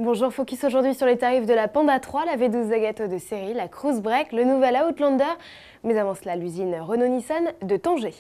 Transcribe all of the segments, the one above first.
Bonjour, focus aujourd'hui sur les tarifs de la Panda 3, la V12 Zagato de série, la Cruise Break, le nouvel Outlander, mais avant cela l'usine Renault-Nissan de Tanger.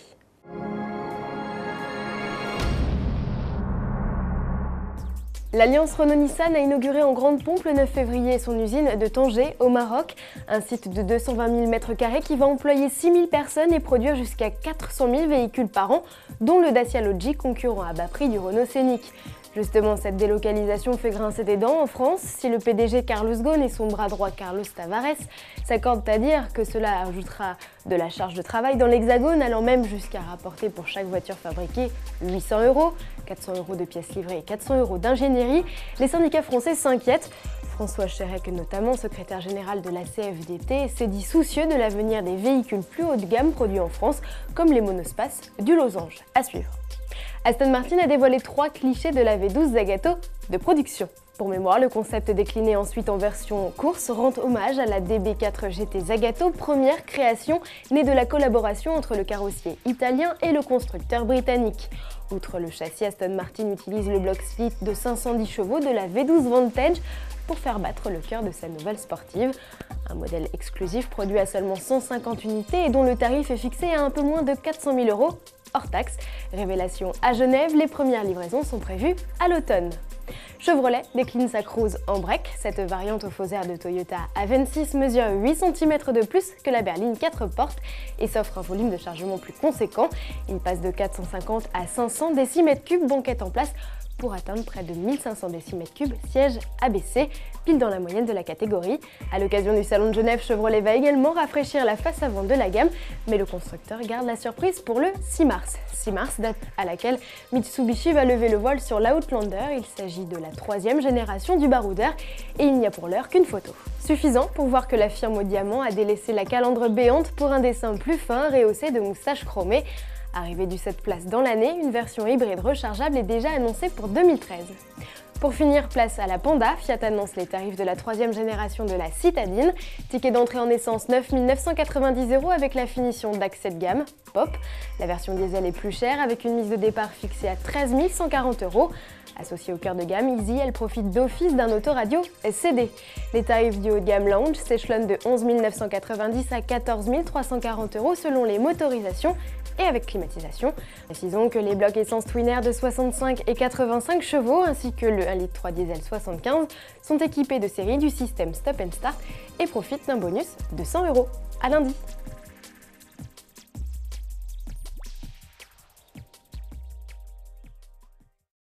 L'alliance Renault-Nissan a inauguré en grande pompe le 9 février son usine de Tanger, au Maroc, un site de 220 000 m² qui va employer 6 000 personnes et produire jusqu'à 400 000 véhicules par an, dont le Dacia Logic, concurrent à bas prix du Renault Scénic. Justement, cette délocalisation fait grincer des dents en France. Si le PDG Carlos Ghosn et son bras droit Carlos Tavares s'accordent à dire que cela ajoutera de la charge de travail dans l'Hexagone, allant même jusqu'à rapporter pour chaque voiture fabriquée 800 €, 400 € de pièces livrées et 400 € d'ingénierie, les syndicats français s'inquiètent. François Chérec, notamment secrétaire général de la CFDT, s'est dit soucieux de l'avenir des véhicules plus haut de gamme produits en France, comme les monospaces du Losange. À suivre. Aston Martin a dévoilé 3 clichés de la V12 Zagato de production. Pour mémoire, le concept décliné ensuite en version course rend hommage à la DB4 GT Zagato, première création née de la collaboration entre le carrossier italien et le constructeur britannique. Outre le châssis, Aston Martin utilise le bloc split de 510 chevaux de la V12 Vantage pour faire battre le cœur de sa nouvelle sportive. Un modèle exclusif produit à seulement 150 unités et dont le tarif est fixé à un peu moins de 400 000 € hors taxe. Révélation à Genève, les premières livraisons sont prévues à l'automne. Chevrolet décline sa Cruise en break. Cette variante aux faux airs de Toyota A26 mesure 8 cm de plus que la berline 4 portes et s'offre un volume de chargement plus conséquent. Il passe de 450 à 500 décimètres cubes, banquette en place pour atteindre près de 1500 décimètres cubes, siège abaissé, pile dans la moyenne de la catégorie. À l'occasion du salon de Genève, Chevrolet va également rafraîchir la face avant de la gamme, mais le constructeur garde la surprise pour le 6 mars. 6 mars, date à laquelle Mitsubishi va lever le voile sur l'Outlander. Il s'agit de la 3e génération du baroudeur et il n'y a pour l'heure qu'une photo. Suffisant pour voir que la firme au diamant a délaissé la calandre béante pour un dessin plus fin, rehaussé de moustaches chromées. Arrivée du 7 places dans l'année, une version hybride rechargeable est déjà annoncée pour 2013. Pour finir, place à la Panda. Fiat annonce les tarifs de la 3e génération de la citadine. Ticket d'entrée en essence 9 990 € avec la finition d'accès de gamme, Pop. La version diesel est plus chère avec une mise de départ fixée à 13 140 €. Associée au cœur de gamme Easy, elle profite d'office d'un autoradio CD. Les tarifs du haut de gamme Lounge s'échelonnent de 11 990 à 14 340 € selon les motorisations et avec climatisation. Précisons que les blocs essence Twin Air de 65 et 85 chevaux ainsi que le 1,3 litre diesel 75 sont équipés de série du système Stop and Start et profitent d'un bonus de 100 €. À lundi.